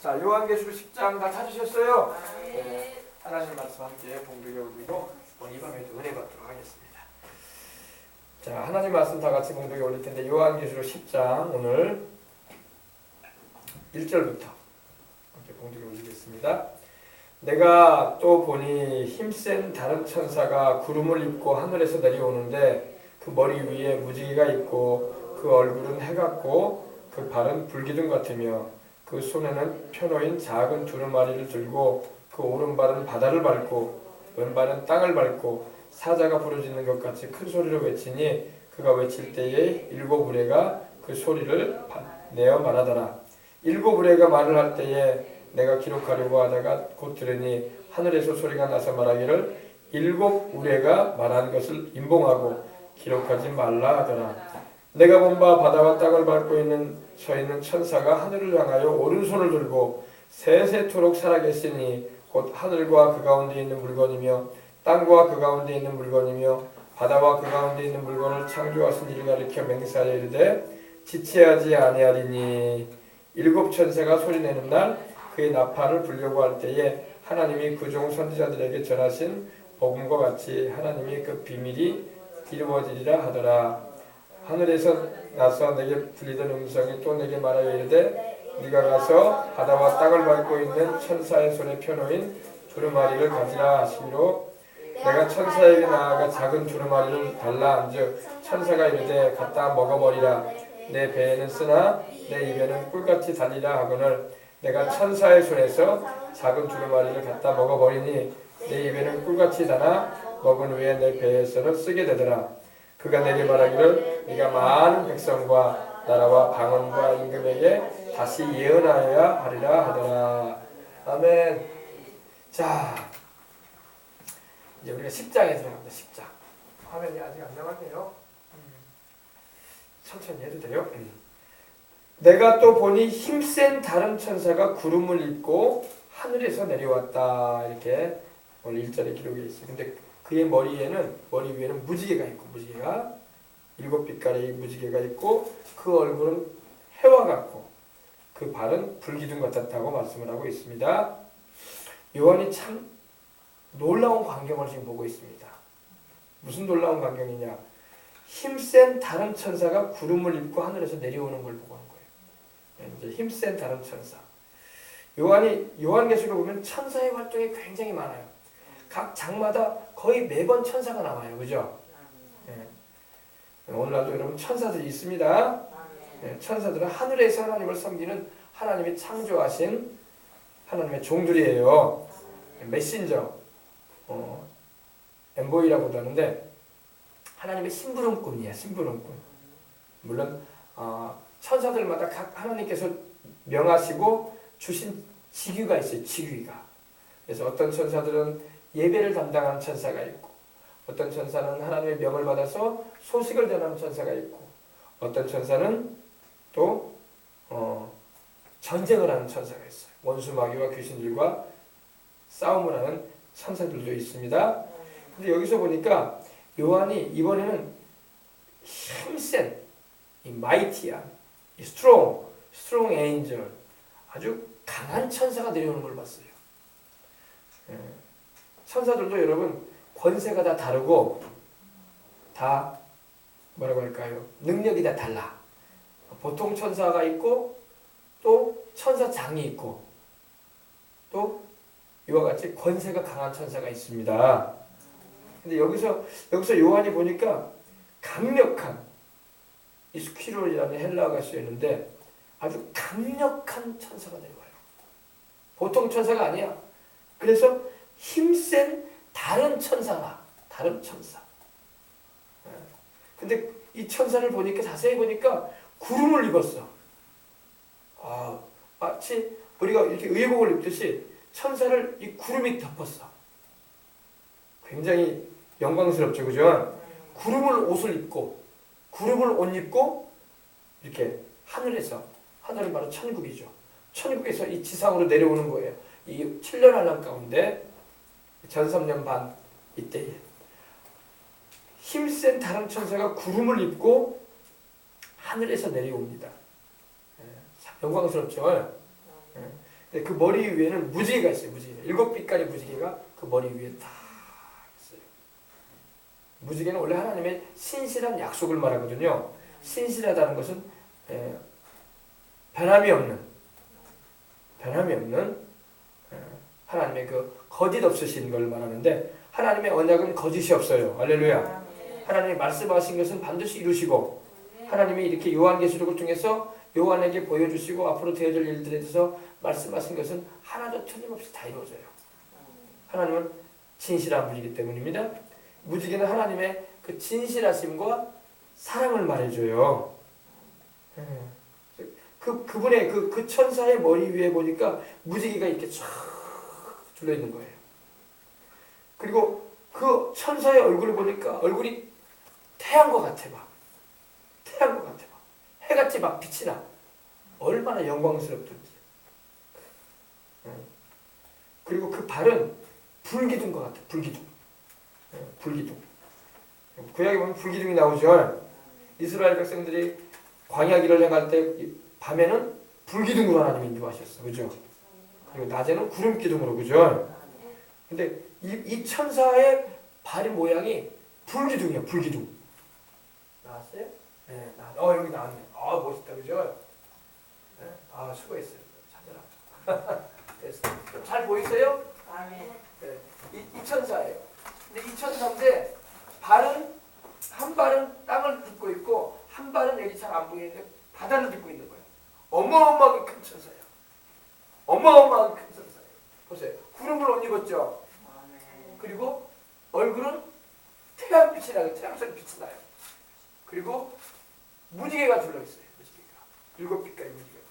자, 요한계시록 10장 다 찾으셨어요? 네. 하나님 말씀 함께 공부해 올리고 오늘 이 밤에도 은혜 받도록 하겠습니다. 자, 하나님 말씀 다 같이 공부해 올릴 텐데 요한계시록 10장 오늘 1절부터 함께 공부해 올리겠습니다. 내가 또 보니 힘센 다른 천사가 구름을 입고 하늘에서 내려오는데 그 머리 위에 무지개가 있고 그 얼굴은 해 같고 그 발은 불기둥 같으며 그 손에는 펴놓인 작은 두루마리를 들고 그 오른발은 바다를 밟고 왼발은 땅을 밟고 사자가 부르짖는 것 같이 큰 소리로 외치니 그가 외칠 때에 일곱 우레가 그 소리를 내어 말하더라. 일곱 우레가 말을 할 때에 내가 기록하려고 하다가 곧 들으니 하늘에서 소리가 나서 말하기를 일곱 우레가 말한 것을 임봉하고 기록하지 말라 하더라. 내가 본 바 바다와 땅을 밟고 서 있는 천사가 하늘을 향하여 오른손을 들고 세세토록 살아계시니 곧 하늘과 그 가운데 있는 물건이며 땅과 그 가운데 있는 물건이며 바다와 그 가운데 있는 물건을 창조하신 이를 가리켜 맹세하여 이르되 지체하지 아니하리니 일곱 천사가 소리내는 날 그의 나팔을 불려고 할 때에 하나님이 그 종 선지자들에게 전하신 복음과 같이 하나님이 그 비밀이 이루어지리라 하더라. 하늘에서 나서 내게 들리던 음성이 또 내게 말하여 이르되 네가 가서 바다와 땅을 밟고 있는 천사의 손에 펴놓인 두루마리를 가지라 하시기로 내가 천사에게 나아가 작은 두루마리를 달라 한즉 천사가 이르되 갖다 먹어버리라. 내 배에는 쓰나 내 입에는 꿀같이 달리라 하거늘 내가 천사의 손에서 작은 두루마리를 갖다 먹어버리니 내 입에는 꿀같이 달아 먹은 후에 내 배에서는 쓰게 되더라. 그가 내게 말하기를 네가 많은 백성과 나라와 방언과 임금에게 다시 예언하여야 하리라 하더라. 아멘. 자, 이제 우리가 10장에 들어갑니다. 10장. 화면이 아직 안 나왔네요. 천천히 해도 돼요. 내가 또 보니 힘센 다른 천사가 구름을 입고 하늘에서 내려왔다. 이렇게 오늘 1절에 기록이 있어요. 근데 그의 머리 위에는 무지개가 있고 무지개가 일곱 빛깔의 무지개가 있고 그 얼굴은 해와 같고 그 발은 불기둥 같았다고 말씀을 하고 있습니다. 요한이 참 놀라운 광경을 지금 보고 있습니다. 무슨 놀라운 광경이냐? 힘센 다른 천사가 구름을 입고 하늘에서 내려오는 걸 보고 하는 거예요. 이제 힘센 다른 천사. 요한계시록 보면 천사의 활동이 굉장히 많아요. 각 장마다 거의 매번 천사가 나와요. 그죠? 네. 오늘날도 여러분 천사들이 있습니다. 네. 천사들은 하늘에서 하나님을 섬기는 하나님이 창조하신 하나님의 종들이에요. 메신저, 엠보이라고도 하는데 하나님의 심부름꾼이에요. 심부름꾼. 물론 천사들마다 각 하나님께서 명하시고 주신 직위가 있어요. 직위가. 그래서 어떤 천사들은 예배를 담당하는 천사가 있고 어떤 천사는 하나님의 명을 받아서 소식을 전하는 천사가 있고 어떤 천사는 또 전쟁을 하는 천사가 있어요. 원수 마귀와 귀신들과 싸움을 하는 천사들도 있습니다. 근데 여기서 보니까 요한이 이번에는 힘센 이 마이티한 이 스트롱 에인절 아주 강한 천사가 내려오는 걸 봤어요. 천사들도 여러분 권세가 다 다르고 다 뭐라고 할까요? 능력이 다 달라. 보통 천사가 있고 또 천사장이 있고 또 이와 같이 권세가 강한 천사가 있습니다. 근데 여기서 요한이 보니까 강력한 이스퀴롤이라는 헬라어가 쓰였는데 아주 강력한 천사가 내려와요. 보통 천사가 아니야. 그래서 힘센 다른 천사라. 다른 천사. 근데 이 천사를 보니까 자세히 보니까 구름을 입었어. 마치 우리가 이렇게 의복을 입듯이 천사를 이 구름이 덮었어. 굉장히 영광스럽죠, 그죠? 구름을 옷을 입고 구름을 옷 입고 이렇게 하늘은 바로 천국이죠. 천국에서 이 지상으로 내려오는 거예요. 이 7년 한란 가운데 전 3년 반 이때에 힘센 다른 천사가 구름을 입고 하늘에서 내려옵니다. 영광스럽죠. 근데 그 머리 위에는 무지개가 있어요. 무지개. 7빛깔의 무지개가 그 머리 위에 다 있어요. 무지개는 원래 하나님의 신실한 약속을 말하거든요. 신실하다는 것은 변함이 없는 하나님의 그 거짓 없으신 걸 말하는데, 하나님의 언약은 거짓이 없어요. 할렐루야. 하나님이 말씀하신 것은 반드시 이루시고, 하나님이 이렇게 요한계시록을 통해서 요한에게 보여주시고 앞으로 되어질 일들에 대해서 말씀하신 것은 하나도 틀림없이 다 이루어져요. 하나님은 진실한 분이기 때문입니다. 무지개는 하나님의 그 진실하심과 사랑을 말해줘요. 그분의 그 천사의 머리 위에 보니까 무지개가 이렇게 쫙 둘러 있는 거예요. 그리고 그 천사의 얼굴을 보니까 얼굴이 태양과 같아 막. 태양과 같아 막. 해같이 막 빛이 나. 얼마나 영광스럽든지. 그리고 그 발은 불기둥과 같아. 불기둥. 불기둥. 구약에 보면 불기둥이 나오죠. 이스라엘 백성들이 광야 길을 행할 때 밤에는 불기둥으로 하나님이 인도하셨어. 그죠? 그리고 낮에는 구름 기둥으로. 그죠? 근데 이 천사의 발의 모양이 불기둥이야. 불기둥. 나왔어요? 네. 여기 나왔네. 멋있다. 그죠? 네. 수고했어요. 찾아라. 됐어. 잘 보이세요? 네. 이 천사예요. 근데 이 천사인데 한 발은 땅을 딛고 있고 한 발은 여기 잘 안 보이는데 바다를 딛고 있는 거예요. 어마어마하게 큰 천사예요. 어마어마하게 큰 천사예요. 보세요. 구름을 옷 입었죠. 그리고 얼굴은 태양빛이 나요. 태양성 빛이 나요. 그리고 무지개가 둘러있어요. 무지개가. 7빛깔의 무지개가.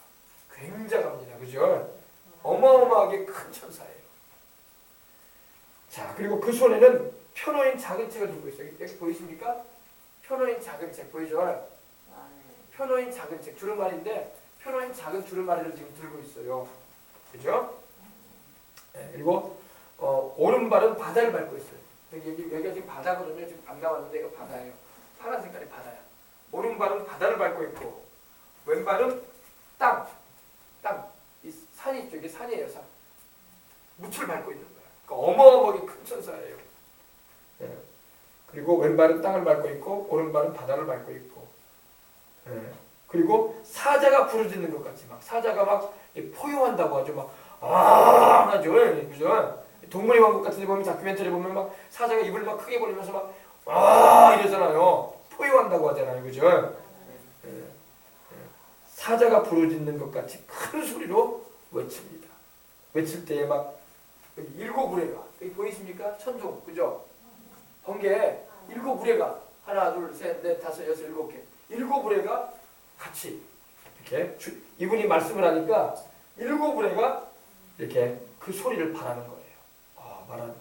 굉장합니다. 그죠? 어마어마하게 큰 천사예요. 자, 그리고 그 손에는 펴놓인 작은 책을 들고 있어요. 여기 보이십니까? 펴놓인 작은 책 보이죠? 펴놓인 작은 책, 주름말인데 펴놓인 작은 주름말이를 지금 들고 있어요. 그죠? 네, 그리고 오른발은 바다를 밟고 있어요. 여기가 지금 바다거든요. 지금 안 나왔는데 이거 바다예요. 파란 색깔이 바다야. 오른발은 바다를 밟고 있고 왼발은 땅. 이 산이 있죠. 이게 산이에요. 산. 묻을 밟고 있는 거예요. 그러니까 어마어마하게 큰 천사예요. 네. 그리고 왼발은 땅을 밟고 있고 오른발은 바다를 밟고 있고. 네. 그리고 사자가 부르짖는 것 같이 막 사자가 막 포효한다고 하죠. 막 하죠. 그죠? 동물의 왕국 같은 데 보면 다큐멘터리 보면 막 사자가 입을 막 크게 벌리면서 막 이러잖아요. 포효한다고 하잖아요. 그죠? 사자가 부르짖는 것 같이 큰 소리로 외칩니다. 외칠 때에 막 7우레가 여기 보이십니까? 천둥. 그죠? 번개에 7우레가 하나 둘 셋 넷 다섯 여섯 7개 7우레가 같이 이렇게 이분이 말씀을 하니까 7우레가 이렇게 그 소리를 말하는 거예요. 말하는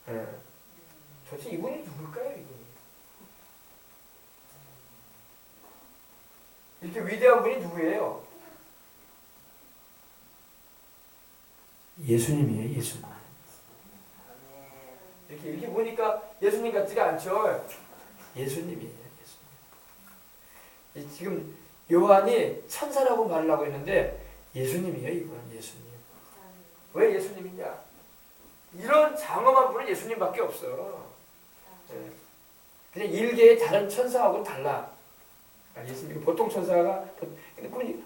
거예요. 도대체 이분이 누굴까요? 이분이 이렇게 위대한 분이 누구예요? 예수님이에요. 예수님. 이렇게 보니까 예수님 같지가 않죠? 예수님이에요. 예수님. 지금 요한이 천사라고 말을 하고 있는데 예수님이에요. 이분은 예수님. 왜 예수님이냐? 이런 장엄한 분은 예수님밖에 없어. 그냥 일개의 다른 천사하고는 달라. 예수님 보통 천사가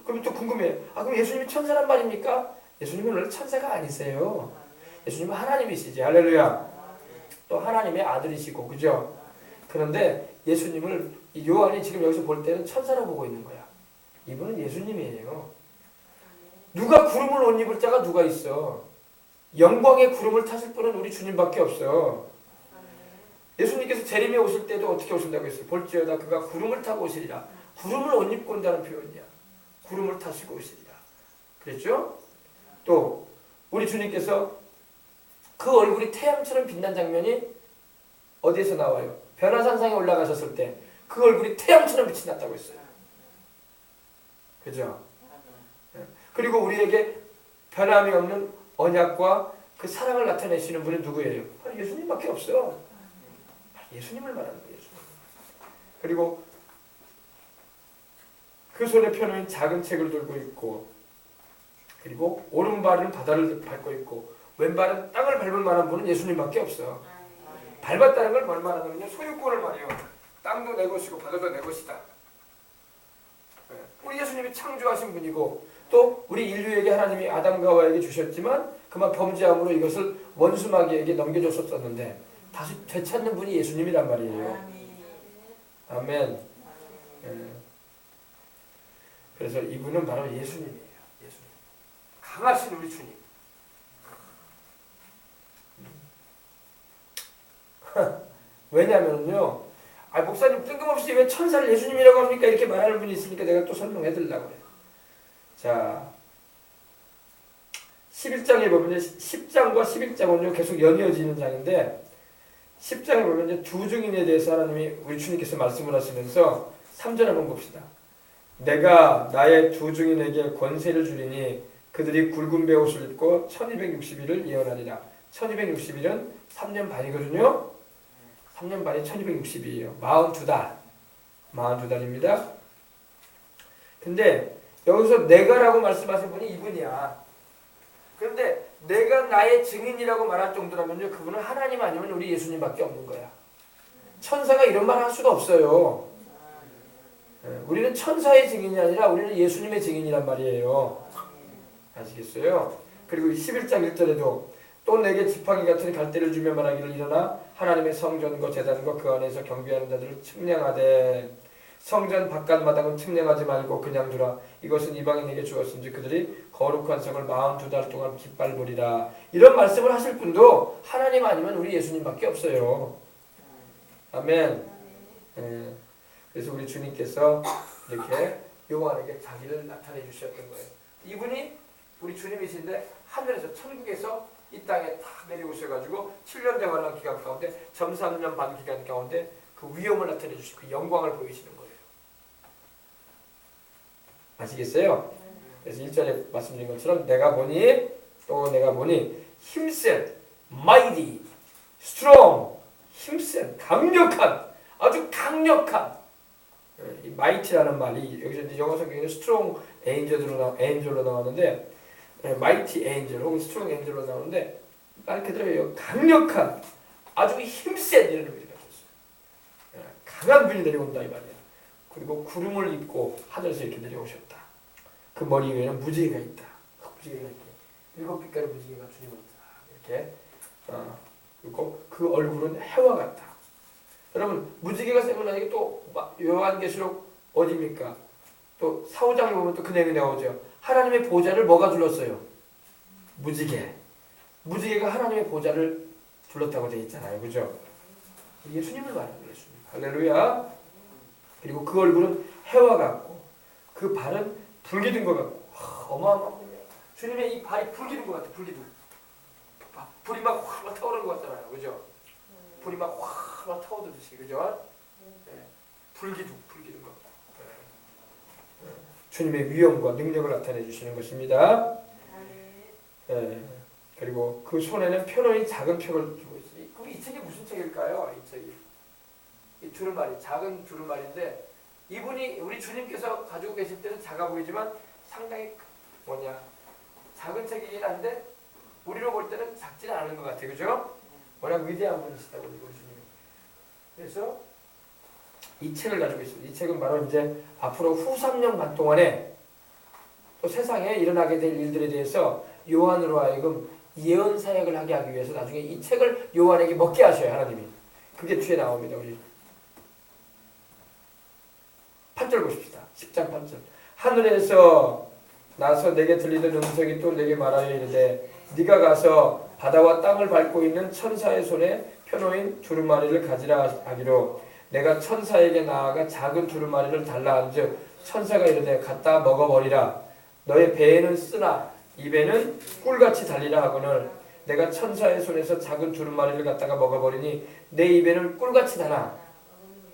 그럼 또 궁금해요. 그럼 예수님이 천사란 말입니까? 예수님은 원래 천사가 아니세요. 예수님은 하나님이시지. 할렐루야. 또 하나님의 아들이시고, 그죠? 그런데 예수님을 요한이 지금 여기서 볼 때는 천사로 보고 있는 거야. 이분은 예수님이에요. 누가 구름을 옷 입을 자가 누가 있어? 영광의 구름을 타실 분은 우리 주님밖에 없어. 예수님께서 재림에 오실 때도 어떻게 오신다고 했어요? 볼지어다 그가 구름을 타고 오시리라. 구름을 옷 입고 온다는 표현이야. 구름을 타시고 오시리라. 그랬죠? 또 우리 주님께서 그 얼굴이 태양처럼 빛난 장면이 어디에서 나와요? 변화산상에 올라가셨을 때 그 얼굴이 태양처럼 빛이 났다고 했어요. 그죠? 그리고 우리에게 변함이 없는 언약과 그 사랑을 나타내시는 분이 누구예요? 바로 예수님밖에 없어요. 예수님을 말하는 거예요. 예수님. 그리고 그 손에 펴놓은 작은 책을 들고 있고 그리고 오른발은 바다를 밟고 있고 왼발은 땅을 밟을 만한 분은 예수님밖에 없어. 밟았다는 걸 뭘 말하냐면요, 소유권을 말해요. 땅도 내 것이고 바다도 내 것이다. 우리 예수님이 창조하신 분이고 또 우리 인류에게 하나님이 아담과 하와에게 주셨지만 그만 범죄함으로 이것을 원수 마귀에게 넘겨줬었는데 다시 되찾는 분이 예수님이란 말이에요. 아멘. 그래서 이분은 바로 예수님이에요. 예수님. 강하신 우리 주님. 왜냐면요, 목사님 뜬금없이 왜 천사를 예수님이라고 합니까? 이렇게 말하는 분이 있으니까 내가 또 설명해 드리려고 해요. 자, 11장에 보면 10장과 11장은요 계속 연이어지는 장인데 10장에 보면 이제 두 증인에 대해서 하나님이 우리 주님께서 말씀을 하시면서 3절 한번 봅시다. 내가 나의 두 증인에게 권세를 주리니 그들이 굵은 베옷을 입고 1260일을 예언하리라. 1260일은 3년 반이거든요. 3년 반이 1260일이에요. 42달입니다. 근데 여기서 내가라고 말씀하신 분이 이분이야. 그런데 내가 나의 증인이라고 말할 정도라면요, 그분은 하나님 아니면 우리 예수님밖에 없는 거야. 천사가 이런 말 할 수가 없어요. 우리는 천사의 증인이 아니라 우리는 예수님의 증인이란 말이에요. 아시겠어요? 그리고 11장 1절에도 또 내게 지팡이 같은 갈대를 주며 말하기를 일어나 하나님의 성전과 제단과 그 안에서 경배하는 자들을 측량하되 성전 바깥 마당은 측량하지 말고 그냥 두라. 이것은 이방인에게 주었은지 그들이 거룩한 성을 42달 동안 깃발보리라. 이런 말씀을 하실 분도 하나님 아니면 우리 예수님밖에 없어요. 아멘. 그래서 우리 주님께서 이렇게 요한에게 자기를 나타내 주셨던 거예요. 이분이 우리 주님이신데 하늘에서 천국에서 이 땅에 탁 내려오셔가지고 7년 대환란 기간 가운데 점 3년 반 기간 가운데 그 위엄을 나타내 주시고 그 영광을 보이시는 거예요. 아시겠어요? 그래서 1절에 말씀드린 것처럼 내가 보니 힘센, mighty, strong, 힘센, 강력한, 아주 강력한, 이 mighty라는 말이 여기서 이제 영어 성경에는 strong angel로 나왔는데 mighty angel 혹은 strong angel로 나오는데 말 그대로 강력한, 아주 힘센 이런 의미를 가졌어요. 강한 분이 내려온다 이 말이에요. 그리고 구름을 입고 하늘에서 이렇게 내려오셨다. 그 머리 위에는 무지개가 있다. 무지개가 이렇게 7빛깔의 무지개가 주님을 있다. 이렇게 그리고 그 얼굴은 해와 같다. 여러분 무지개가 생각나니까 또 요한계시록 어디입니까? 또 사후장에 보면 또 그 내용이 나오죠. 하나님의 보좌를 뭐가 둘렀어요? 무지개. 무지개가 하나님의 보좌를 둘렀다고 되어 있잖아요. 그죠? 예수님을 말하는 예수님. 할렐루야. 그리고 그 얼굴은 해와 같고 그 발은 불기 든 것 같고 어마어마합니다. 주님의 이 발이 불기 든 것 같아. 불기 든. 불이 막 확 타오르는 것 같잖아요. 그죠? 불이 막 확 타오르듯이. 그죠? 네. 불기 든 것 같고. 네. 주님의 위엄과 능력을 나타내 주시는 것입니다. 네. 그리고 그 손에는 표노인 작은 표를 쥐고 있어요. 그럼 이 책이 무슨 책일까요? 이 책이. 이 두루마리, 작은 두루마리인데 이분이 우리 주님께서 가지고 계실 때는 작아 보이지만 상당히 작은 책이긴 한데 우리로 볼 때는 작지는 않은 것 같아요. 그죠? 워낙 위대한 분이시다고 우리 주님이. 그래서 이 책을 가지고 있습니다. 이 책은 바로 이제 앞으로 후 3년 반 동안에 또 세상에 일어나게 될 일들에 대해서 요한으로 하여금 예언 사역을 하게 하기 위해서 나중에 이 책을 요한에게 먹게 하셔요. 하나님이. 그게 뒤에 나옵니다. 우리 8절 보십시다. 10장 8절. 하늘에서 나서 내게 들리던 음성이 또 내게 말하여 이르되 네가 가서 바다와 땅을 밟고 있는 천사의 손에 펴놓인 두루마리를 가지라 하기로 내가 천사에게 나아가 작은 두루마리를 달라 한즉 천사가 이르되 갖다 먹어버리라. 너의 배에는 쓰나 입에는 꿀같이 달리라 하거늘 내가 천사의 손에서 작은 두루마리를 갖다가 먹어버리니 내 입에는 꿀같이 달아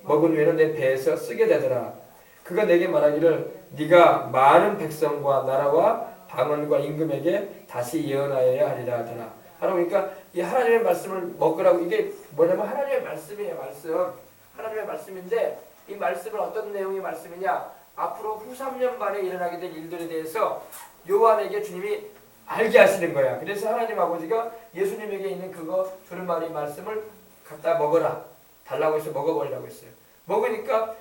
먹은 후에는 내 배에서 쓰게 되더라. 그가 내게 말하기를 네가 많은 백성과 나라와 방언과 임금에게 다시 예언하여야 하리라 하더라. 그러니까 이 하나님의 말씀을 먹으라고. 이게 뭐냐면 하나님의 말씀이에요. 하나님의 말씀인데 이 말씀은 어떤 내용의 말씀이냐? 앞으로 후 3년 만에 일어나게 될 일들에 대해서 요한에게 주님이 알게 하시는 거야. 그래서 하나님 아버지가 예수님에게 있는 그거 두루마리 말씀을 갖다 먹어라. 달라고 해서 먹어버리라고 했어요. 먹으니까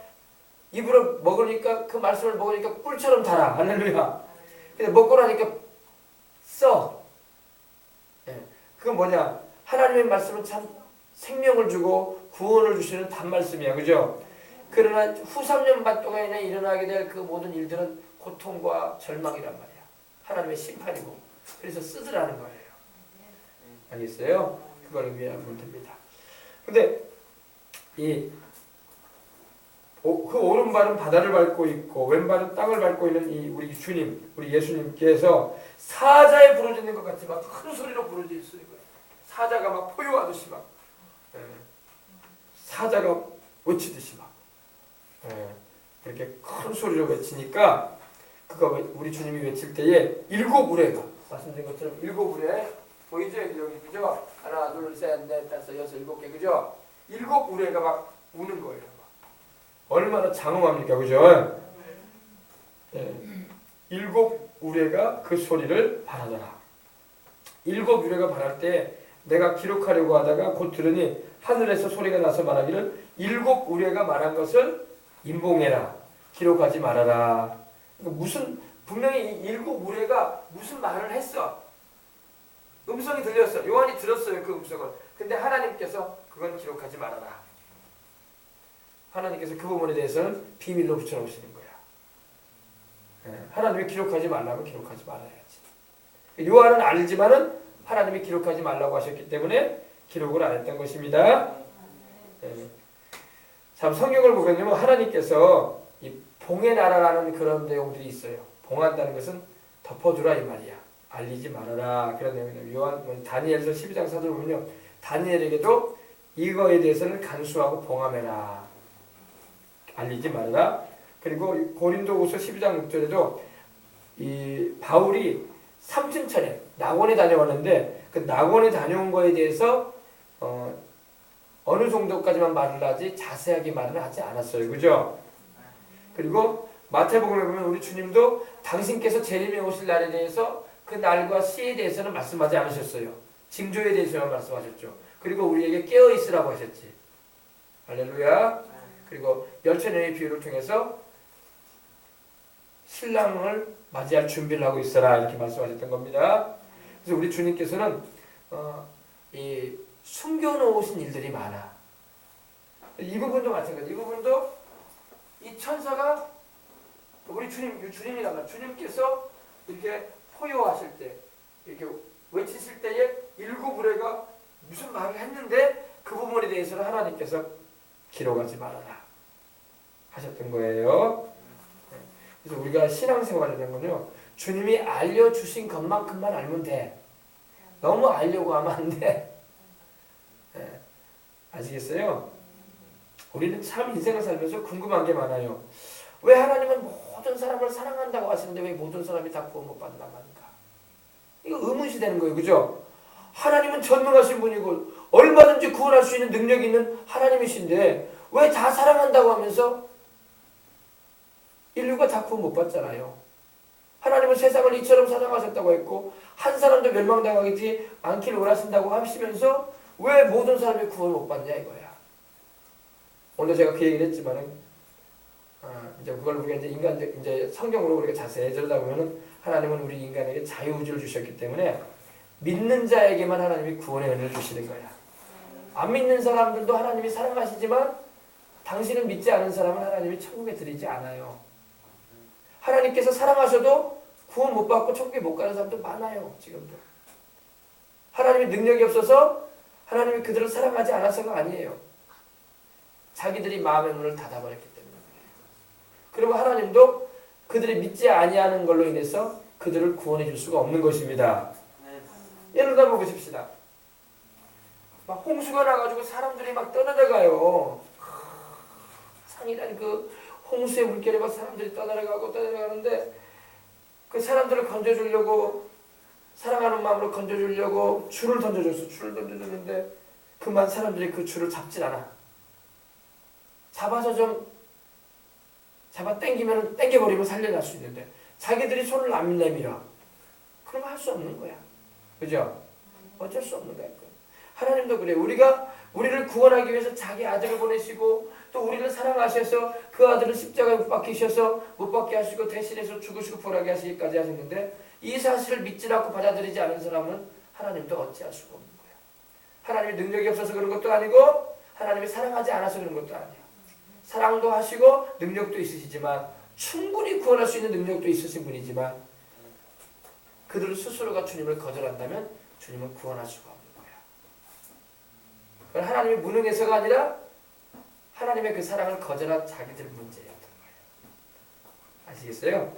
입으로 먹으니까 그 말씀을 먹으니까 꿀처럼 달아. 할렐루야. 근데 먹고 나니까 써. 예. 그건 뭐냐? 하나님의 말씀은 참 생명을 주고 구원을 주시는 단말씀이야. 그죠? 그러나 후 3년 반 동안에 일어나게 될 그 모든 일들은 고통과 절망이란 말이야. 하나님의 심판이고. 그래서 쓰으라는 거예요. 알겠어요? 그걸 의미하면 됩니다. 근데 그 오른발은 바다를 밟고 있고 왼발은 땅을 밟고 있는 이 우리 주님, 우리 예수님께서 사자에 부르짖는 것 같이 막 큰 소리로 부르짖으시는 거예요. 사자가 막 포효하듯이 막 사자가 외치듯이 막 이렇게 큰 소리로 외치니까 그거 우리 주님이 외칠 때에 7 우레가 말씀드린 것처럼 7 우레 보이죠? 여기 그죠? 하나 둘셋넷 다섯 여섯 7개 그죠? 7 우레가 막 우는 거예요. 막. 얼마나 장엄합니까 그죠? 7 우레가 그 소리를 발하더라. 7 우레가 발할 때 내가 기록하려고 하다가 곧 들으니 하늘에서 소리가 나서 말하기를 7 우레가 말한 것을 임봉해라. 기록하지 말아라. 무슨 분명히 이 7 우레가 무슨 말을 했어. 음성이 들렸어. 요한이 들었어요. 그 음성을. 근데 하나님께서 그건 기록하지 말아라. 하나님께서 그 부분에 대해서는 비밀로 붙여놓으시는 거야. 하나님이 기록하지 말라면 기록하지 말아야지. 요한은 알지만은 하나님이 기록하지 말라고 하셨기 때문에 기록을 안 했던 것입니다. 참 성경을 보면요, 하나님께서 이 봉의 나라라는 그런 내용들이 있어요. 봉한다는 것은 덮어두라 이 말이야. 알리지 말아라 그런 내용이에요. 요한 다니엘서 12장 사도를 보면요, 다니엘에게도 이거에 대해서는 간수하고 봉함해라. 알리지 말아라. 그리고 고린도후서 12장 6절에도 이 바울이 삼층천에 낙원에 다녀왔는데 그 낙원에 다녀온 거에 대해서 어느 정도까지만 말을 하지 자세하게 말은 하지 않았어요. 그죠? 그리고 마태복음에 보면 우리 주님도 당신께서 재림에 오실 날에 대해서 그 날과 시에 대해서는 말씀하지 않으셨어요. 징조에 대해서만 말씀하셨죠. 그리고 우리에게 깨어있으라고 하셨지. 할렐루야. 그리고 열처녀의 비유를 통해서 신랑을 맞이할 준비를 하고 있어라 이렇게 말씀하셨던 겁니다. 그래서 우리 주님께서는 이 숨겨놓으신 일들이 많아. 이 부분도 마찬가지. 이 부분도 이 천사가 우리 주님이란 주님께서 이렇게 포효하실 때, 이렇게 외치실 때에 7 우레가 무슨 말을 했는데 그 부분에 대해서는 하나님께서 기록하지 말아라 하셨던 거예요. 그래서 우리가 신앙생활이라는 건요, 주님이 알려주신 것만큼만 알면 돼. 너무 알려고 하면 안 돼. 아시겠어요? 우리는 참 인생을 살면서 궁금한 게 많아요. 왜 하나님은 모든 사람을 사랑한다고 하시는데 왜 모든 사람이 다 구원 못 받는단 말인가? 이거 의문시 되는 거예요. 그죠? 하나님은 전능하신 분이고 얼마든지 구원할 수 있는 능력이 있는 하나님이신데 왜 다 사랑한다고 하면서 인류가 다 구원 못 받잖아요. 하나님은 세상을 이처럼 사랑하셨다고 했고 한 사람도 멸망당하지 않기를 원하신다고 하시면서 왜 모든 사람이 구원을 못 받냐 이거야. 오늘 제가 그 얘기를 했지만은 이제 그걸 우리가 이제 인간적 이제 성경으로 우리가 자세히 들여다보면은 하나님은 우리 인간에게 자유의지를 주셨기 때문에 믿는 자에게만 하나님이 구원의 은혜를 주시는 거야. 안 믿는 사람들도 하나님이 사랑하시지만 당신은 믿지 않은 사람은 하나님이 천국에 들이지 않아요. 하나님께서 사랑하셔도 구원 못 받고 천국에 못 가는 사람도 많아요. 지금도. 하나님이 능력이 없어서 하나님이 그들을 사랑하지 않아서가 아니에요. 자기들이 마음의 문을 닫아버렸기 때문에. 그리고 하나님도 그들이 믿지 아니하는 걸로 인해서 그들을 구원해 줄 수가 없는 것입니다. 예를 들어 보십시다. 막 홍수가 나가지고 사람들이 막 떠나가요. 상이란 그 홍수의 물결에 막 사람들이 떠나가는데 그 사람들을 건져주려고 사랑하는 마음으로 건져주려고 줄을 던져줬어. 줄을 던져줬는데 그만 사람들이 그 줄을 잡질 않아. 잡아서 좀 잡아 당기면 당겨버리면 살려낼 수 있는데 자기들이 손을 안 내밀어. 그러면 할 수 없는 거야. 그죠? 어쩔 수 없는 거야. 하나님도 그래요. 우리를 구원하기 위해서 자기 아들을 보내시고 또 우리를 사랑하셔서 그 아들을 십자가에 못 박히셔서 못 박게 하시고 대신해서 죽으시고 부활하게 하시기까지 하셨는데 이 사실을 믿지 않고 받아들이지 않은 사람은 하나님도 어찌할 수가 없는 거야. 하나님의 능력이 없어서 그런 것도 아니고 하나님이 사랑하지 않아서 그런 것도 아니야. 사랑도 하시고 능력도 있으시지만 충분히 구원할 수 있는 능력도 있으신 분이지만 그들 스스로가 주님을 거절한다면 주님은 구원할 수가 없는 거야. 그건 하나님이 무능해서가 아니라 하나님의 그 사랑을 거절한 자기들 문제였던 거예요. 아시겠어요?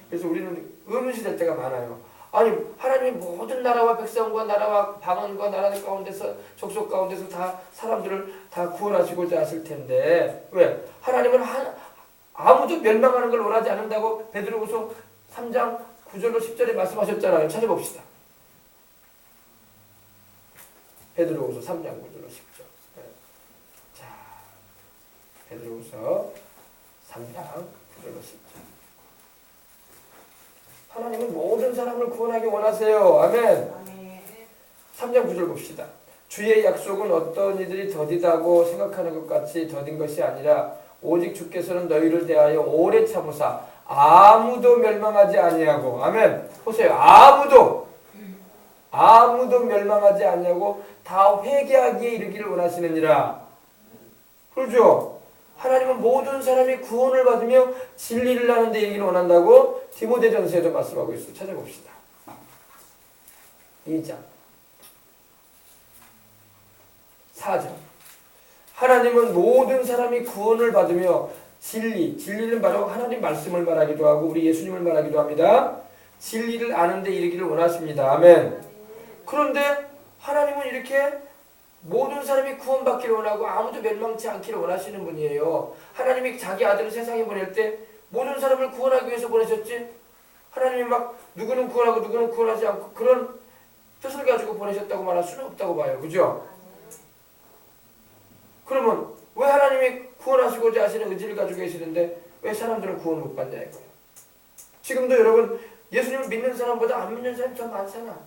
그래서 우리는 의문시될 때가 많아요. 아니 하나님이 모든 나라와 백성과 나라와 방언과 나라 가운데서 족속 가운데서 다 사람들을 다 구원하시고자 하실 텐데 왜? 하나님은 아무도 멸망하는 걸 원하지 않는다고 베드로후서 3장 9절로 10절에 말씀하셨잖아요. 찾아봅시다. 베드로후서 3장 9절로 10절. 자, 베드로후서 3장 9절로 10절. 하나님은 모든 사람을 구원하기 원하세요. 아멘. 3장 9절 봅시다. 주의 약속은 어떤 이들이 더디다고 생각하는 것 같이 더딘 것이 아니라 오직 주께서는 너희를 대하여 오래 참으사 아무도 멸망하지 아니하고 아멘. 보세요. 아무도 멸망하지 아니하고 다 회개하기에 이르기를 원하시느니라. 그렇죠? 하나님은 모든 사람이 구원을 받으며 진리를 하는 데 이르기를 원한다고 디모데전서에도 말씀하고 있어요. 찾아봅시다. 2장 4절. 하나님은 모든 사람이 구원을 받으며 진리는 바로 하나님 말씀을 말하기도 하고 우리 예수님을 말하기도 합니다. 진리를 아는 데 이르기를 원하십니다. 아멘. 그런데 하나님은 이렇게 모든 사람이 구원받기를 원하고 아무도 멸망치 않기를 원하시는 분이에요. 하나님이 자기 아들을 세상에 보낼 때 모든 사람을 구원하기 위해서 보내셨지 하나님이 막 누구는 구원하고 누구는 구원하지 않고 그런 뜻을 가지고 보내셨다고 말할 수는 없다고 봐요. 그죠? 그러면 왜 하나님이 구원하시고자 하시는 의지를 가지고 계시는데 왜 사람들은 구원 못 받냐 이거예요. 지금도 여러분 예수님을 믿는 사람보다 안 믿는 사람이 더 많잖아.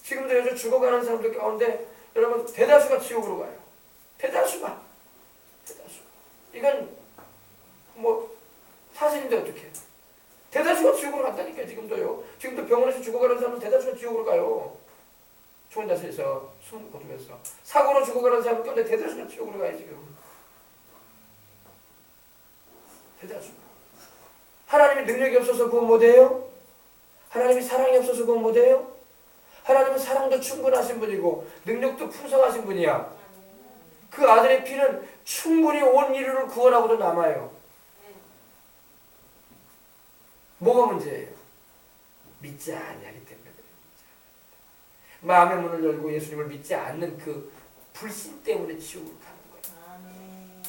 지금도 요즘 죽어가는 사람들 가운데 여러분 대다수가 지옥으로 가요. 대다수가. 이건 뭐 사실인데 어떻게? 대다수가 지옥으로 간다니까 지금도요. 지금도 병원에서 죽어가는 사람은 대다수가 지옥으로 가요. 좋은 자세에서 숨 거두면서 사고로 죽어가는 사람 가운데 대다수가 지옥으로 가요 지금. 대다수. 하나님이 능력이 없어서 구원 못해요? 하나님이 사랑이 없어서 구원 못해요? 하나님은 사랑도 충분하신 분이고 능력도 풍성하신 분이야. 그 아들의 피는 충분히 온 인류를 구원하고도 남아요. 뭐가 문제예요? 믿지 아니하기 때문에. 마음의 문을 열고 예수님을 믿지 않는 그 불신 때문에 지옥으로 가는 거예요.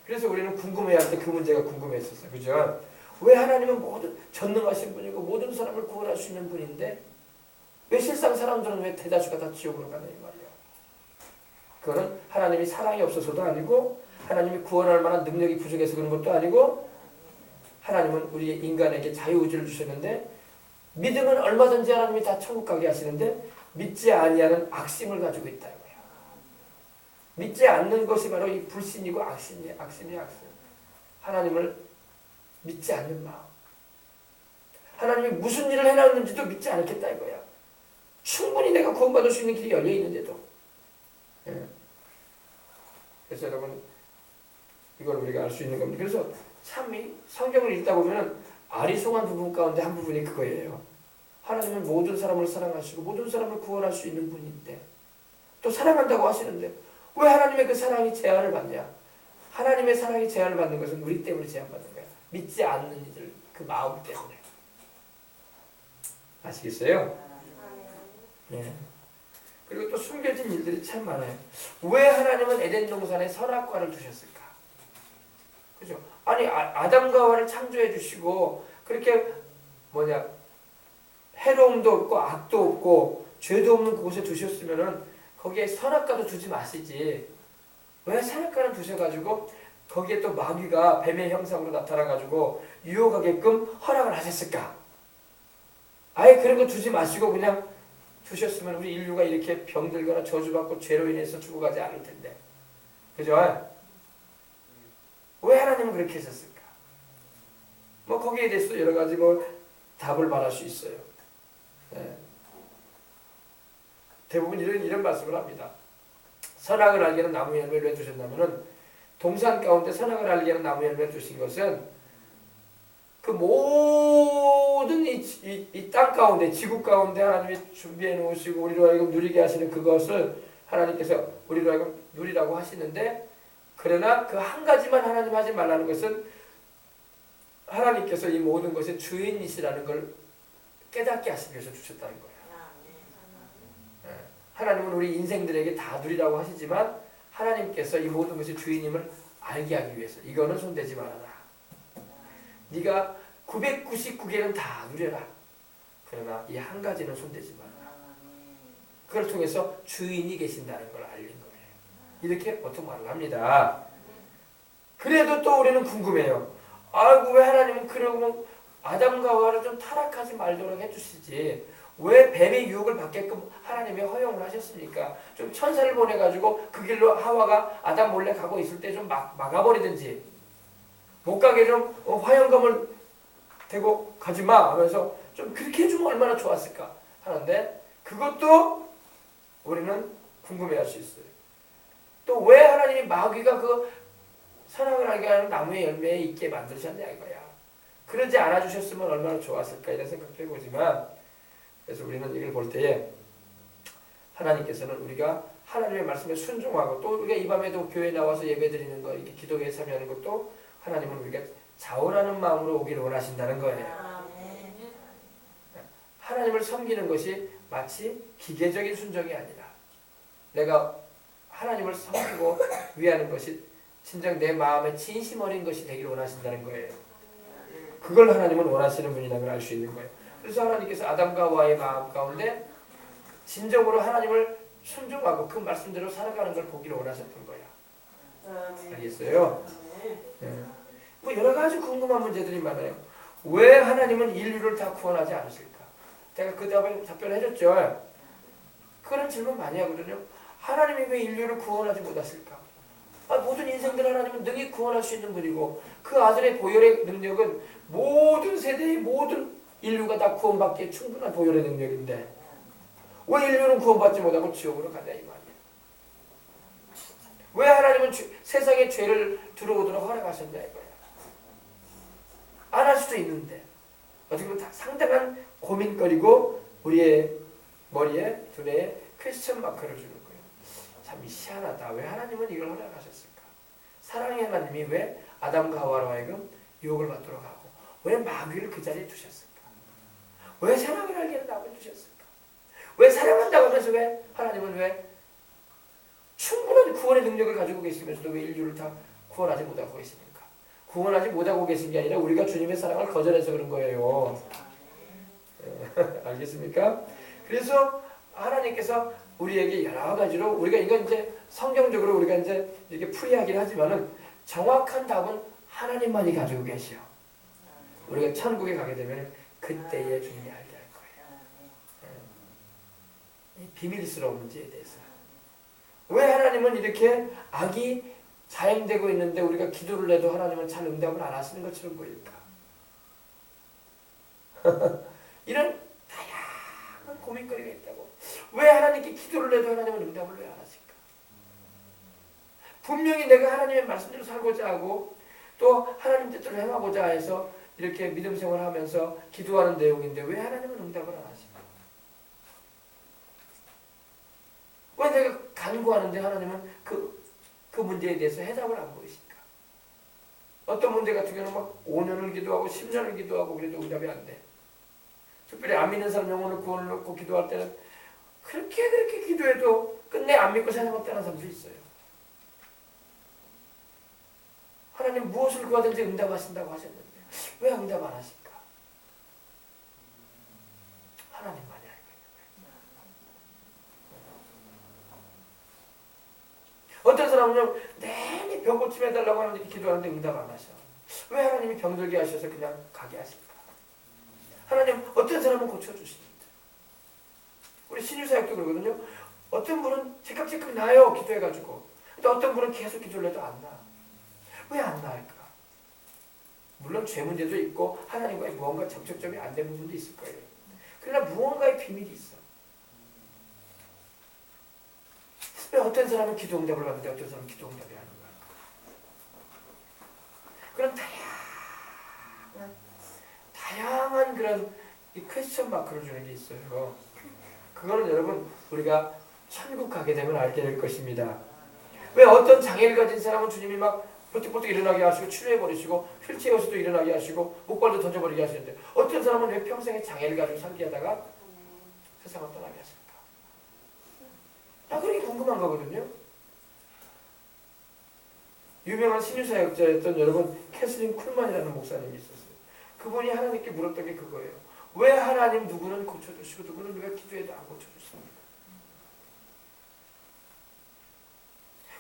그래서 우리는 궁금해할 때 그 문제가 궁금했었어요. 그죠? 왜 하나님은 모든 전능하신 분이고 모든 사람을 구원할 수 있는 분인데 왜 실상 사람들은 왜 대다수가 다 지옥으로 가냐 이 말이에요. 그거는 하나님이 사랑이 없어서도 아니고 하나님이 구원할 만한 능력이 부족해서 그런 것도 아니고 하나님은 우리 인간에게 자유의지를 주셨는데 믿으면 얼마든지 하나님이 다 천국 가게 하시는데 믿지 아니하는 악심을 가지고 있다 이거야. 믿지 않는 것이 바로 이 불신이고 악심이에요. 악심. 하나님을 믿지 않는 마음. 하나님이 무슨 일을 해놨는지도 믿지 않겠다 이거야. 충분히 내가 구원받을 수 있는 길이 열려 있는데도. 예. 그래서 여러분 이걸 우리가 알 수 있는 겁니다. 그래서 참 이 성경을 읽다 보면은 아리송한 부분 가운데 한 부분이 그거예요. 하나님은 모든 사람을 사랑하시고 모든 사람을 구원할 수 있는 분인데 또 사랑한다고 하시는데 왜 하나님의 그 사랑이 제한을 받냐? 하나님의 사랑이 제한을 받는 것은 우리 때문에 제한받는 거야. 믿지 않는 이들 그 마음 때문에. 아시겠어요? 네. 그리고 또 숨겨진 일들이 참 많아요. 왜 하나님은 에덴 동산에 선악과를 두셨을까? 그죠? 아니 아담과 하와를 창조해 주시고 그렇게 해로움도 없고 악도 없고 죄도 없는 그곳에 두셨으면은 거기에 선악과도 두지 마시지. 왜 선악과를 두셔가지고 거기에 또 마귀가 뱀의 형상으로 나타나가지고 유혹하게끔 허락을 하셨을까? 아예 그런 거 주지 마시고 그냥 주셨으면 우리 인류가 이렇게 병들거나 저주받고 죄로 인해서 죽어가지 않을 텐데. 그죠? 왜 하나님은 그렇게 하셨을까? 뭐 거기에 대해서 여러 가지 뭐 답을 말할 수 있어요. 네. 대부분 이런 말씀을 합니다. 선악을 알게 하는 나무 열매를 왜 주셨냐면은 동산 가운데 선악을 알게 하는 나무 열매를 주신 것은 그 모든 이 땅 가운데 지구 가운데 하나님이 준비해 놓으시고 우리로 하여금 누리게 하시는 그것을 하나님께서 우리로 하여금 누리라고 하시는데, 그러나 그 한 가지만 하나님 하지 말라는 것은 하나님께서 이 모든 것의 주인이시라는 걸 깨닫게 하시기 위해서 주셨다는 거예요. 하나님은 우리 인생들에게 다 누리라고 하시지만 하나님께서 이 모든 것의 주인임을 알게 하기 위해서 이거는 손대지 말아라. 네가 999개는 다 누려라. 그러나 이 한 가지는 손대지 말아라. 그걸 통해서 주인이 계신다는 걸 알린 거예요. 이렇게 보통 말을 합니다. 그래도 또 우리는 궁금해요. 아이고 왜 하나님은 그러면 아담과 하와를 좀 타락하지 말도록 해주시지 왜 뱀의 유혹을 받게끔 하나님이 허용을 하셨습니까? 좀 천사를 보내가지고 그 길로 하와가 아담 몰래 가고 있을 때 좀 막아버리든지 못 가게 좀 화영검을 대고 가지마 하면서 좀 그렇게 해주면 얼마나 좋았을까 하는데 그것도 우리는 궁금해할 수 있어요. 또 왜 하나님이 마귀가 그 선악을 알게 하는 나무의 열매에 있게 만드셨냐 이거야. 그러지 않아주셨으면 얼마나 좋았을까 이런 생각도 해보지만, 그래서 우리는 이걸 볼 때에 하나님께서는 우리가 하나님의 말씀에 순종하고 또 우리가 이 밤에도 교회에 나와서 예배드리는 거 이렇게 기도에 참여하는 것도 하나님은 우리가 자원하는 마음으로 오기를 원하신다는 거예요. 하나님을 섬기는 것이 마치 기계적인 순종이 아니라 내가 하나님을 섬기고 위하는 것이 진정 내 마음에 진심 어린 것이 되기를 원하신다는 거예요. 그걸 하나님은 원하시는 분이라는 걸 알 수 있는 거예요. 그래서 하나님께서 아담과 하와의 마음 가운데 진정으로 하나님을 순종하고 그 말씀대로 살아가는 걸 보기를 원하셨던 거야. 알겠어요? 네. 뭐 여러 가지 궁금한 문제들이 많아요. 왜 하나님은 인류를 다 구원하지 않으실까? 제가 그 답변을 해줬죠. 그런 질문 많이 하거든요. 하나님이 왜 인류를 구원하지 못하실까? 모든 인생들 하나님은 능히 구원할 수 있는 분이고 그 아들의 보혈의 능력은 모든 세대의 모든 인류가 다 구원받기에 충분한 보혈의 능력인데 왜 인류는 구원받지 못하고 지옥으로 가냐 이 말이에요. 왜 하나님은 세상에 죄를 들어오도록 허락하셨냐 이거야. 안 할 수도 있는데 어떻게 보면 상당한 고민거리고 우리의 머리에 두뇌에 퀘스천 마크를 주는 거예요. 참 희한하다. 왜 하나님은 이걸 허락하셨을까? 사랑의 하나님이 왜 아담과 하와로 하여금 유혹을 받도록 하고 왜 마귀를 그 자리에 두셨을까? 왜 사랑을 알게 하는 나무를 두셨을까? 왜 사랑한다고 하면서 왜 하나님은 왜 충분한 구원의 능력을 가지고 계시면서도 왜 인류를 다 구원하지 못하고 계십니까? 구원하지 못하고 계신 게 아니라 우리가 주님의 사랑을 거절해서 그런 거예요. 알겠습니까? 그래서 하나님께서 우리에게 여러 가지로 우리가 이건 이제 성경적으로 우리가 이제 이렇게 풀이하긴 하지만은 정확한 답은 하나님만이 가지고 계셔. 우리가 천국에 가게 되면 그때에 주님이 알게 할 거예요. 이 비밀스러운 문제에 대해서 왜 하나님은 이렇게 악이 자행되고 있는데 우리가 기도를 해도 하나님은 잘 응답을 안 하시는 것처럼 보일까? 이런 다양한 고민거리가 있다고. 왜 하나님께 기도를 해도 하나님은 응답을 왜 안 하실까? 분명히 내가 하나님의 말씀대로 살고자 하고 또 하나님 뜻대로 행하고자 해서 이렇게 믿음 생활하면서 기도하는 내용인데 왜 하나님은 응답을 안 하실까? 왜 내가 간구하는데 하나님은 그 문제에 대해서 해답을 안 보이실까? 어떤 문제 같은 경우는 막 5년을 기도하고 10년을 기도하고 그래도 응답이 안 돼. 특별히 안 믿는 사람 영혼을 구원을 놓고 기도할 때는 그렇게 기도해도 끝내 안 믿고 세상 없다는 사람도 있어요. 하나님 무엇을 구하든지 응답하신다고 하셨는데 왜 응답 안 하실까? 하나님만이 알고 있는 거예요. 어떤 사람은요 내내 병 고침해 달라고 하는데 기도하는데 응답 안 하셔. 왜 하나님이 병들게 하셔서 그냥 가게 하실까? 하나님 어떤 사람은 고쳐주십니다. 우리 신유사역도 그러거든요. 어떤 분은 제깍제깍 나요. 기도해가지고. 근데 어떤 분은 계속 기도를 해도 안 나. 왜 안 나을까? 물론 죄 문제도 있고 하나님과의 무언가 접촉점이 안 되는 부분도 있을 거예요. 그러나 무언가의 비밀이 있어. 왜 어떤 사람은 기도 응답을 받는데 어떤 사람은 기도 응답이 안 오는 거야? 그런 다양한 그런 이 퀘스천 마크를 주는 게 있어요. 그거는 여러분 우리가 천국 가게 되면 알게 될 것입니다. 왜 어떤 장애를 가진 사람은 주님이 막 버뜩버뜩 일어나게 하시고 치료해버리시고 휠체어에서도 일어나게 하시고 목발도 던져버리게 하시는데 어떤 사람은 왜 평생에 장애를 가지고 살게 하다가 세상을 떠나게 하실까? 나 그게 궁금한 거거든요. 유명한 신유사역자였던 여러분 캐슬린 쿨만이라는 목사님이 있었어요. 그분이 하나님께 물었던 게 그거예요. 왜 하나님 누구는 고쳐주시고 누구는 왜 기도해도 안 고쳐주십니까?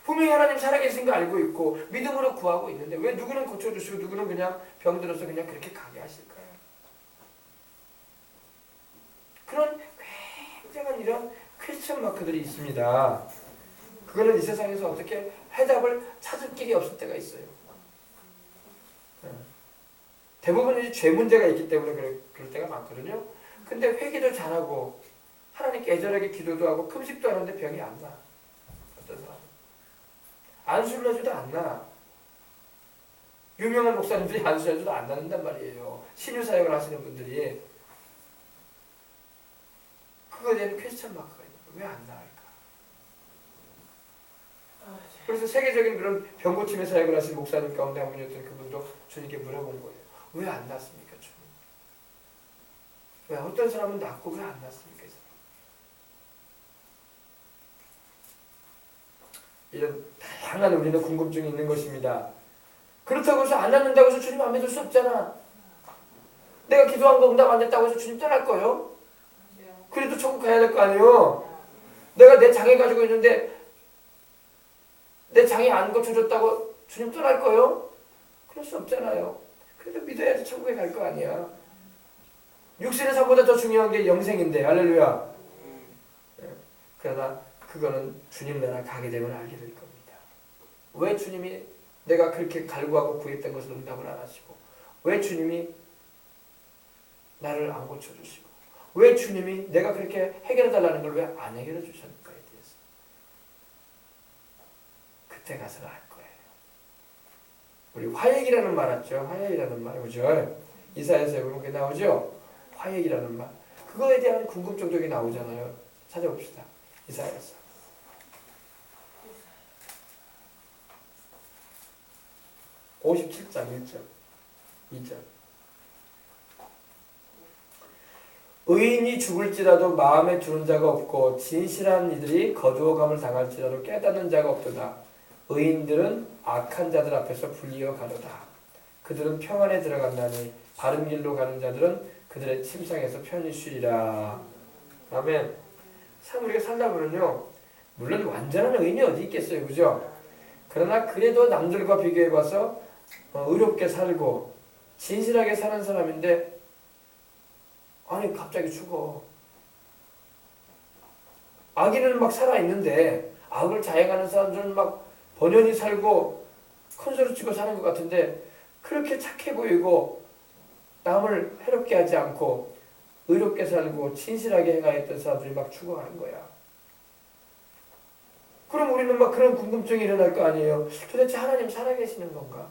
분명히 하나님 살아계신 거 알고 있고 믿음으로 구하고 있는데 왜 누구는 고쳐주시고 누구는 그냥 병들어서 그냥 그렇게 가게 하실까요? 그런 굉장한 이런 퀘스천 마크들이 있습니다. 그거는 이 세상에서 어떻게 해답을 찾을 길이 없을 때가 있어요. 대부분 이제 죄 문제가 있기 때문에 그럴 때가 많거든요. 근데 회개도 잘하고 하나님께 애절하게 기도도 하고 금식도 하는데 병이 안 나. 어떤 사람 안수를 해줘도 안 나. 유명한 목사님들이 안수를 해줘도 안 나는단 말이에요. 신유사역을 하시는 분들이. 그거에 대한 퀘스천 마크가 있는 거예요. 왜 안 나을까? 그래서 세계적인 그런 병고침의 사역을 하신 목사님 가운데 한 분이었던 그분도 주님께 물어본 거예요. 왜 안 낫습니까, 주님? 왜 어떤 사람은 낫고 왜 안 낫습니까? 이런 다양한 우리는 궁금증이 있는 것입니다. 그렇다고 해서 안 낫는다고 해서 주님 안 믿을 수 없잖아. 내가 기도한 거 응답 안 됐다고 해서 주님 떠날 거예요? 그래도 천국 가야 될 거 아니에요? 내가 내 장애 가지고 있는데 내 장애 안 고쳐줬다고 주님 떠날 거예요? 그럴 수 없잖아요. 그래도 믿어야지 천국에 갈 거 아니야. 육신의 삶보다 더 중요한 게 영생인데, 할렐루야. 그러나 그거는 주님 나라 가게 되면 알게 될 겁니다. 왜 주님이 내가 그렇게 갈구하고 구했던 것을 응답을 안 하시고, 왜 주님이 나를 안 고쳐주시고, 왜 주님이 내가 그렇게 해결해달라는 걸 왜 안 해결해 주셨는가에 대해서 그때 가서는 알 거예요. 우리 화액이라는 말 있죠. 화액이라는 말, 그죠? 이사야서에 보면 그게 나오죠. 화액이라는 말. 그거에 대한 궁금증도 나오잖아요. 찾아봅시다. 이사야서. (57장) 1절 2절. 의인이 죽을지라도 마음에 두는 자가 없고 진실한 이들이 거두어감을 당할지라도 깨닫는 자가 없도다. 의인들은 악한 자들 앞에서 불리어 가도다. 그들은 평안에 들어간다니 바른 길로 가는 자들은 그들의 침상에서 편히 쉬리라. 아멘. 참 우리가 살다 보면요, 물론 완전한 의인이 어디 있겠어요, 그죠? 그러나 그래도 남들과 비교해봐서 의롭게 살고 진실하게 사는 사람인데 아니 갑자기 죽어. 악인은 막 살아있는데 악을 자행하는 사람들은 막 번연히 살고 큰소리 치고 사는 것 같은데 그렇게 착해 보이고 남을 해롭게 하지 않고 의롭게 살고 진실하게 행하였던 사람들이 막 죽어가는 거야. 그럼 우리는 막 그런 궁금증이 일어날 거 아니에요. 도대체 하나님 살아계시는 건가?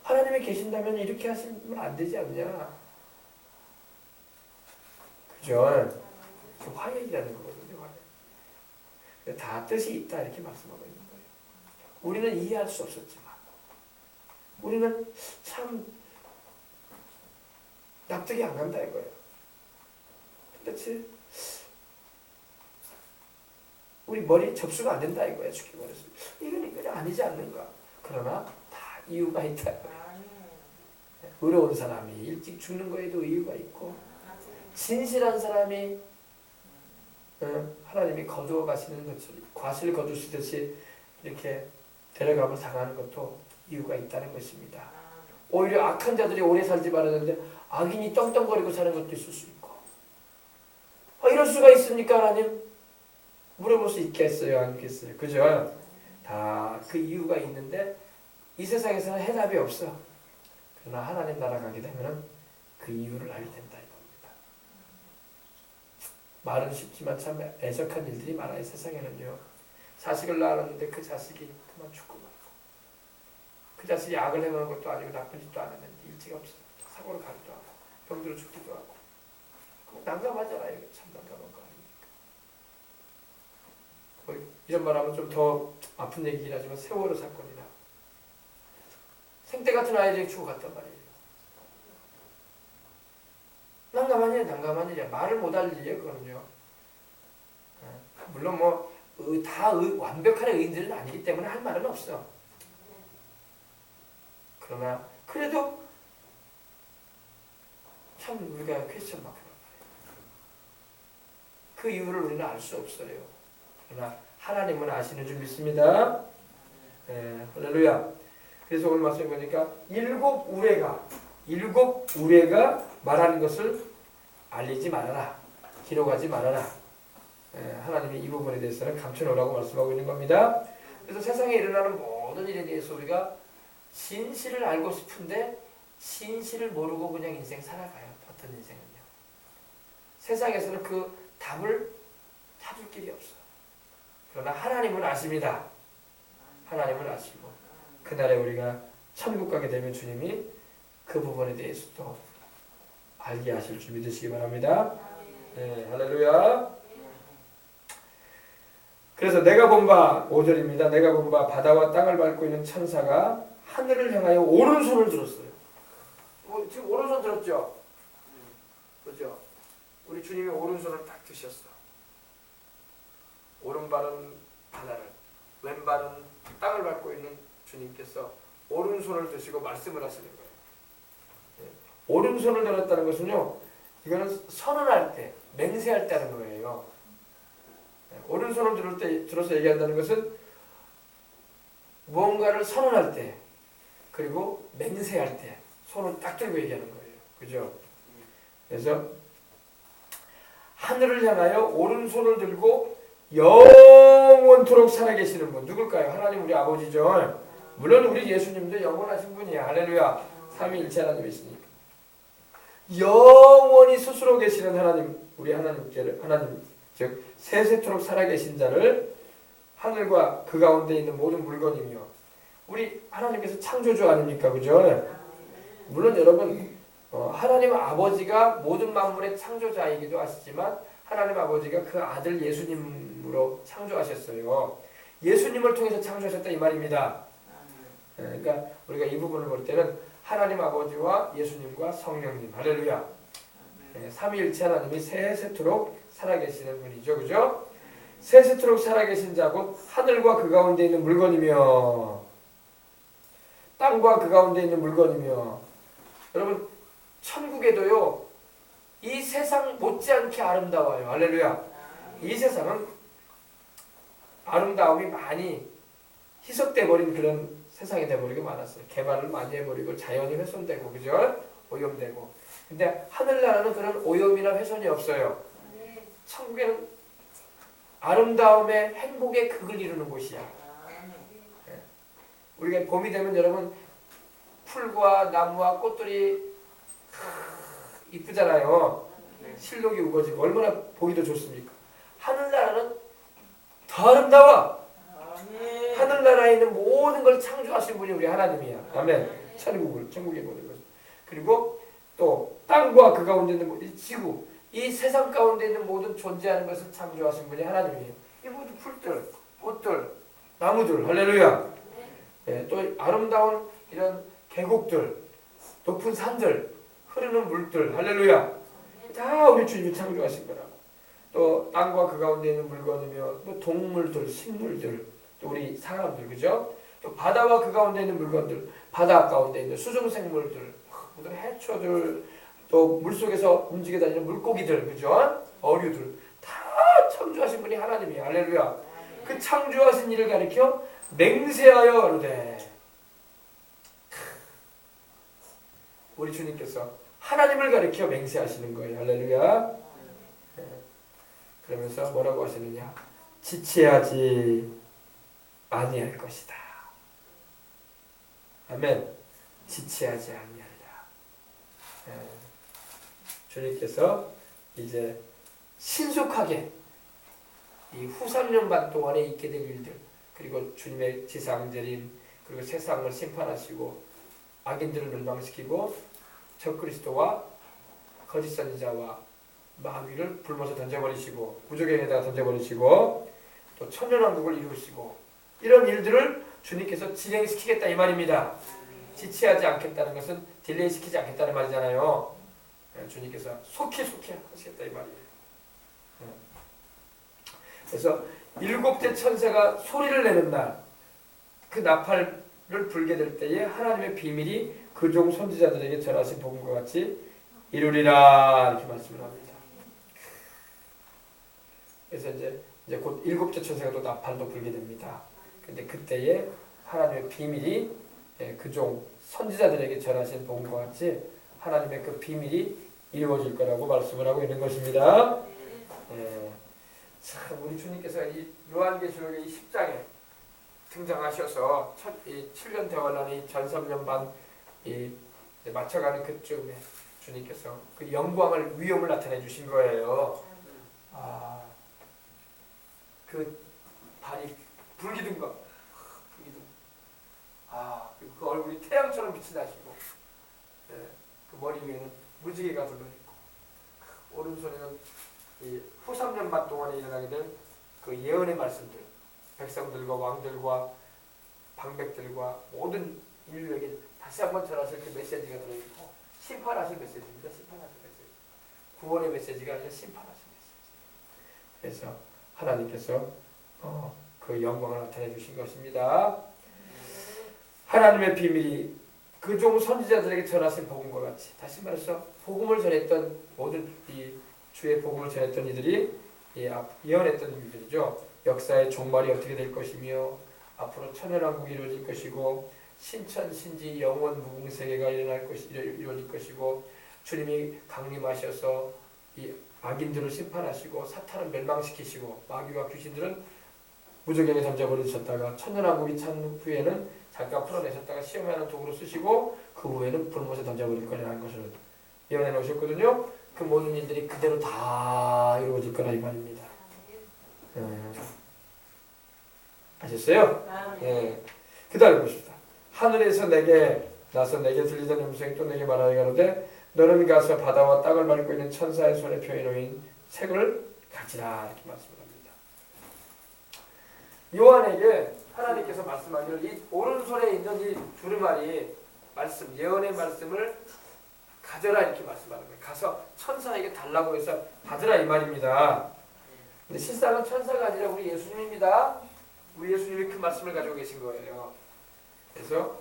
하나님이 계신다면 이렇게 하시면 안 되지 않냐? 그죠? 그 화해이라는 거거든요. 화해. 다 뜻이 있다 이렇게 말씀하고 있는 거예요. 우리는 이해할 수 없었지만 우리는 참 납득이 안 간다 이거예요. 도대체 우리 머리 접수가 안 된다 이거야. 쉽게 말해서 이건 아니지 않는가. 그러나 다 이유가 있다 이거예요. 의로운 사람이 일찍 죽는 거에도 이유가 있고 진실한 사람이 하나님이 거두어 가시는 것처럼 과실 거두시듯이 이렇게 데려가면 당하는 것도 이유가 있다는 것입니다. 오히려 악한 자들이 오래 살지 말았는데 악인이 떵떵거리고 사는 것도 있을 수 있고. 이럴 수가 있습니까 하나님? 물어볼 수 있겠어요? 안 있겠어요? 그죠? 다 그 이유가 있는데 이 세상에서는 해답이 없어. 그러나 하나님 나라 가게 되면 그 이유를 알게 된다 이겁니다. 말은 쉽지만 참 애석한 일들이 많아요. 세상에는요. 자식을 낳았는데 그 자식이 그만 죽고 말고, 그 자식이 악을 행하는 것도 아니고 나쁜 짓도 안 했는데 일찍 없어 사고를 가기도 하고 병들어 죽기도 하고. 난감하잖아요. 이거 참 난감한 거 아닙니까? 이런 말하면 좀 더 아픈 얘기긴 하지만 세월호 사건이나 생때 같은 아이들이 죽어갔단 말이에요. 난감한 일이야, 난감한 일이야. 말을 못할 일이에요, 그거는요. 물론 다 완벽한 의인들은 아니기 때문에 할 말은 없어. 그러나 그래도 참 우리가 퀘스천 마크가 그 이유를 우리는 알 수 없어요. 그러나 하나님은 아시는 줄 믿습니다. 할렐루야. 그래서 오늘 말씀해 보니까 일곱 우레가 말하는 것을 알리지 말아라. 기록하지 말아라. 하나님이 이 부분에 대해서는 감춰놓으라고 말씀하고 있는 겁니다. 그래서 세상에 일어나는 모든 일에 대해서 우리가 진실을 알고 싶은데 진실을 모르고 그냥 인생 살아가요. 어떤 인생은요. 세상에서는 그 답을 찾을 길이 없어. 그러나 하나님은 아십니다. 하나님은 아시고 그날에 우리가 천국 가게 되면 주님이 그 부분에 대해서도 알게 하실 줄 믿으시기 바랍니다. 네, 할렐루야. 그래서 내가 본 바 5절입니다. 내가 본 바 바다와 땅을 밟고 있는 천사가 하늘을 향하여 오른손을 들었어요. 지금 오른손 들었죠? 그렇죠? 우리 주님이 오른손을 딱 드셨어. 오른발은 바다를, 왼발은 땅을 밟고 있는 주님께서 오른손을 드시고 말씀을 하시는 거예요. 오른손을 들었다는 것은요, 이거는 선언할 때, 맹세할 때 하는 거예요. 오른손을 들어서 얘기한다는 것은 무언가를 선언할 때, 그리고 맹세할 때 손을 딱 들고 얘기하는 거예요. 그죠? 그래서 하늘을 향하여 오른손을 들고 영원토록 살아계시는 분 누굴까요? 하나님 우리 아버지죠. 물론 우리 예수님도 영원하신 분이야. 할렐루야. 삼위일체 하나님이시니까. 영원히 스스로 계시는 하나님, 우리 하나님 즉 세세토록 살아계신 자를 하늘과 그 가운데 있는 모든 물건이며 우리 하나님께서 창조주 아닙니까? 그죠? 물론 여러분 하나님 아버지가 모든 만물의 창조자이기도 하시지만 하나님 아버지가 그 아들 예수님으로 창조하셨어요. 예수님을 통해서 창조하셨다 이 말입니다. 그러니까 우리가 이 부분을 볼 때는 하나님 아버지와 예수님과 성령님, 할렐루야. 삼위일체 하나님이 세세토록 살아계시는 분이죠. 그죠? 세세토록 살아계신 자고 하늘과 그 가운데 있는 물건이며 땅과 그 가운데 있는 물건이며 여러분 천국에도요 이 세상 못지않게 아름다워요. 할렐루야. 이 세상은 아름다움이 많이 희석돼 버린 그런 세상이 돼버리고 많았어요. 개발을 많이 해버리고 자연이 훼손되고 그죠? 오염되고. 근데 하늘나라는 그런 오염이나 훼손이 없어요. 천국에는 아름다움의 행복의 극을 이루는 곳이야. 우리가 봄이 되면 여러분 풀과 나무와 꽃들이 이쁘잖아요. 실록이 우거지고 얼마나 보기도 좋습니까? 하늘나라는 더 아름다워. 하늘나라에 있는 모든 걸 창조하신 분이 우리 하나님이야. 아멘. 천국의 모든 것. 그리고 또 땅과 그 가운데 있는 모든 지구, 이 세상 가운데 있는 모든 존재하는 것을 창조하신 분이 하나님이에요. 이 모든 풀들, 꽃들, 나무들, 할렐루야. 네, 또 아름다운 이런 계곡들, 높은 산들, 흐르는 물들, 할렐루야. 다 우리 주님이 창조하신 거라고. 또 땅과 그 가운데 있는 물건이며 또 동물들, 식물들, 또 우리 사람들, 그죠? 또 바다와 그 가운데 있는 물건들, 바다 가운데 있는 수중생물들, 모든 해초들, 또 물속에서 움직여 다니는 물고기들, 그죠? 어류들 다 창조하신 분이 하나님이에요. 할렐루야. 그 창조하신 일을 가리켜 맹세하여 가로되. 우리 주님께서 하나님을 가리켜 맹세하시는 거예요. 할렐루야. 그러면서 뭐라고 하시느냐? 지체하지 아니할 것이다. 아멘. 지체하지 아니하리라. 주님께서 이제 신속하게 이 후 3년 반 동안에 있게 될 일들, 그리고 주님의 지상재림, 그리고 세상을 심판하시고 악인들을 멸망시키고 적그리스도와 거짓 선지자와 마귀를 불못에 던져버리시고 무저갱에다가 던져버리시고 또 천년왕국을 이루시고 이런 일들을 주님께서 진행시키겠다 이 말입니다. 지체하지 않겠다는 것은 딜레이 시키지 않겠다는 말이잖아요. 주님께서 속히 하시겠다 이 말이에요. 그래서 7대 천사가 소리를 내는 날, 그 나팔을 불게 될 때에 하나님의 비밀이 그 종 선지자들에게 전하신 복음과 같이 이루리라 이렇게 말씀을 합니다. 그래서 이제 곧 7대 천사가 또 나팔도 불게 됩니다. 근데 그때에 하나님의 비밀이 그 종 선지자들에게 전하신 복음과 같이 하나님의 그 비밀이 이루어질 거라고 말씀을 하고 있는 것입니다. 참 우리 주님께서 이 요한계시록의 이 10장에 등장하셔서 이 7년 대환란이 전 3년 반 맞춰가는 그쯤에 주님께서 그 영광을 위엄을 나타내 주신 거예요. 그 발이 불기둥 같고 불기둥. 그 얼굴이 태양처럼 빛이 나시고 그 머리 위에는 무지개가 둘러 있고 오른손에는 이 후 3년 반 동안에 일어나게 될 그 예언의 말씀들, 백성들과 왕들과 방백들과 모든 인류에게 다시 한번 전하실 그 메시지가 들어있고 심판하실 메시지입니다. 심판하실 메시지. 구원의 메시지가 아니라 심판하실 메시지. 그래서 하나님께서 그 영광을 나타내 주신 것입니다. 하나님의 비밀이 그 종 선지자들에게 전하신 복음과 같이, 다시 말해서 복음을 전했던 모든 이 주의 복음을 전했던 이들이 예언했던 이들이죠. 역사의 종말이 어떻게 될 것이며 앞으로 천연왕국이 이루어질 것이고 신천신지 영원 무궁세계가 이루어질 것이고 주님이 강림하셔서 이 악인들을 심판하시고 사탄을 멸망시키시고 마귀와 귀신들은 무저갱에 던져버리셨다가 천년왕국이 찬 후에는 잠깐 풀어내셨다가 시험하는 도구로 쓰시고 그 후에는 불못에 던져버릴 거라는 것을 예언해 놓으셨거든요. 그 모든 일들이 그대로 다 이루어질 거라 이 말입니다. 아셨어요? 그 다음에 보십시다. 하늘에서 내게 나서 내게 들리던 음성이 또 내게 말하여 가로되 너는 가서 바다와 땅을 밟고 있는 천사의 손에 펴해 놓인 책을 가지라 이렇게 말씀합니다. 요한에게 하나님께서 말씀하기를 이 오른손에 있는 이 두루마리 말씀, 예언의 말씀을 가져라 이렇게 말씀하는 거예요. 가서 천사에게 달라고 해서 받으라 이 말입니다. 근데 실상은 천사가 아니라 우리 예수님입니다. 우리 예수님이 그 말씀을 가지고 계신 거예요. 그래서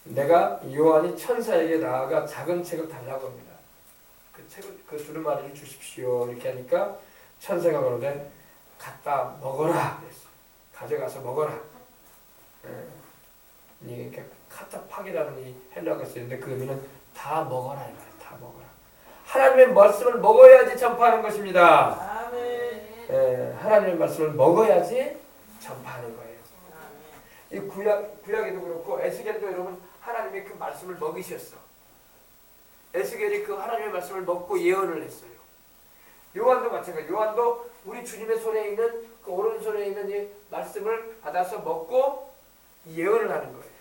내가 요한이 천사에게 나아가 작은 책을 달라고 합니다. 그 책을 그 두루마리를 주십시오 이렇게 하니까 천사가 그러되 갖다 먹어라 그랬어요. 가져가서 먹어라. 이게 카타팍이라는 이 헬라어가 쓰는데 그 의미는 다 먹어라 이 말이에요. 다 먹어라. 하나님의 말씀을 먹어야지 전파하는 것입니다. 아멘. 하나님의 말씀을 먹어야지 전파하는 거예요. 이 구약에도 그렇고 에스겔도 여러분 하나님의 그 말씀을 먹이셨어. 에스겔이 그 하나님의 말씀을 먹고 예언을 했어요. 요한도 마찬가지. 요한도 우리 주님의 손에 있는 그 오른손에 있는 이 말씀을 받아서 먹고 예언을 하는 거예요.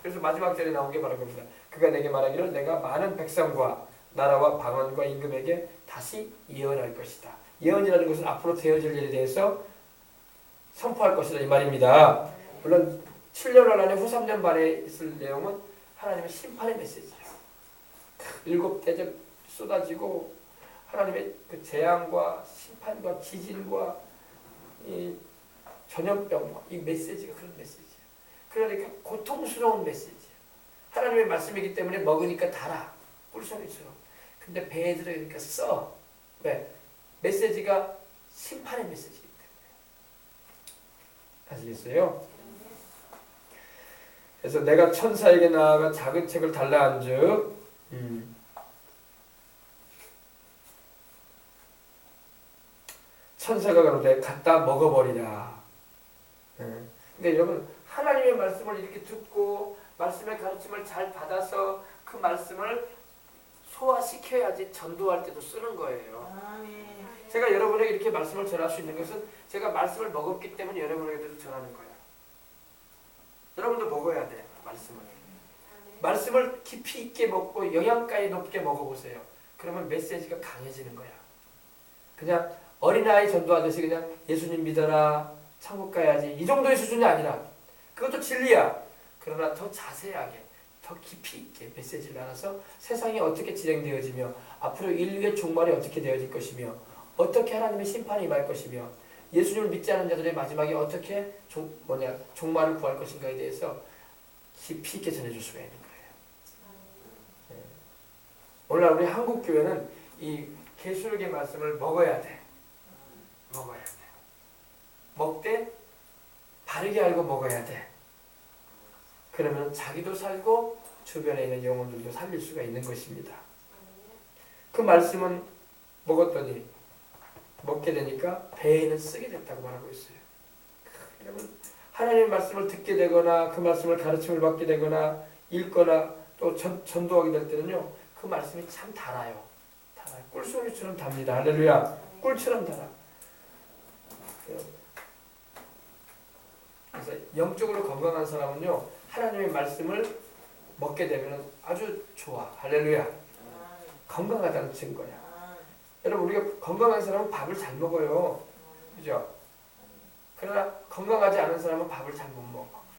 그래서 마지막 절에 나온 게 바로 겁니다. 그가 내게 말하기를 내가 많은 백성과 나라와 방언과 임금에게 다시 예언할 것이다. 예언이라는 것은 앞으로 되어질 일에 대해서 선포할 것이다 이 말입니다. 물론 7년 안에 후 3년 반에 있을 내용은 하나님의 심판의 메시지예요. 7대접 쏟아지고 하나님의 그 재앙과 심판과 지진과 이 전염병과 이 메시지가 그런 메시지예요. 그러니까 고통스러운 메시지예요. 하나님의 말씀이기 때문에 먹으니까 달아. 꿀송이처럼. 근데 배에 들어가니까 써. 왜? 메시지가 심판의 메시지이기 때문에. 아시겠어요? 그래서 내가 천사에게 나아가 작은 책을 달라 한즉 천사가 가로되 갖다 먹어버리라. 근데 여러분 하나님의 말씀을 이렇게 듣고 말씀의 가르침을 잘 받아서 그 말씀을 소화시켜야지 전도할 때도 쓰는 거예요. 제가 여러분에게 이렇게 말씀을 전할 수 있는 것은 제가 말씀을 먹었기 때문에 여러분에게도 전하는 거예요. 여러분도 먹어야 돼. 말씀을 깊이 있게 먹고 영양가에 높게 먹어보세요. 그러면 메시지가 강해지는 거야. 그냥 어린아이 전도하듯이 그냥 예수님 믿어라, 천국 가야지 이 정도의 수준이 아니라 그것도 진리야. 그러나 더 자세하게 더 깊이 있게 메시지를 나눠서 세상이 어떻게 진행되어지며 앞으로 인류의 종말이 어떻게 되어질 것이며 어떻게 하나님의 심판이 임할 것이며 예수님을 믿지 않은 자들의 마지막에 어떻게 종말을 구할 것인가에 대해서 깊이 있게 전해줄 수가 있는 거예요. 오늘날 우리 한국교회는 이 계시록의 말씀을 먹어야 돼. 먹되 바르게 알고 먹어야 돼. 그러면 자기도 살고 주변에 있는 영혼들도 살릴 수가 있는 것입니다. 그 말씀은 먹게 되니까 배에는 쓰게 됐다고 말하고 있어요. 여러분 하나님의 말씀을 듣게 되거나 그 말씀을 가르침을 받게 되거나 읽거나 또 전도하게 될 때는요, 그 말씀이 참 달아요. 꿀소리처럼 답니다. 할렐루야. 꿀처럼 달아. 그래서 영적으로 건강한 사람은요, 하나님의 말씀을 먹게 되면 아주 좋아. 할렐루야. 건강하다는 증거야. 여러분 우리가 건강한 사람은 밥을 잘 먹어요. 그죠? 그러나 건강하지 않은 사람은 밥을 잘 못 먹어.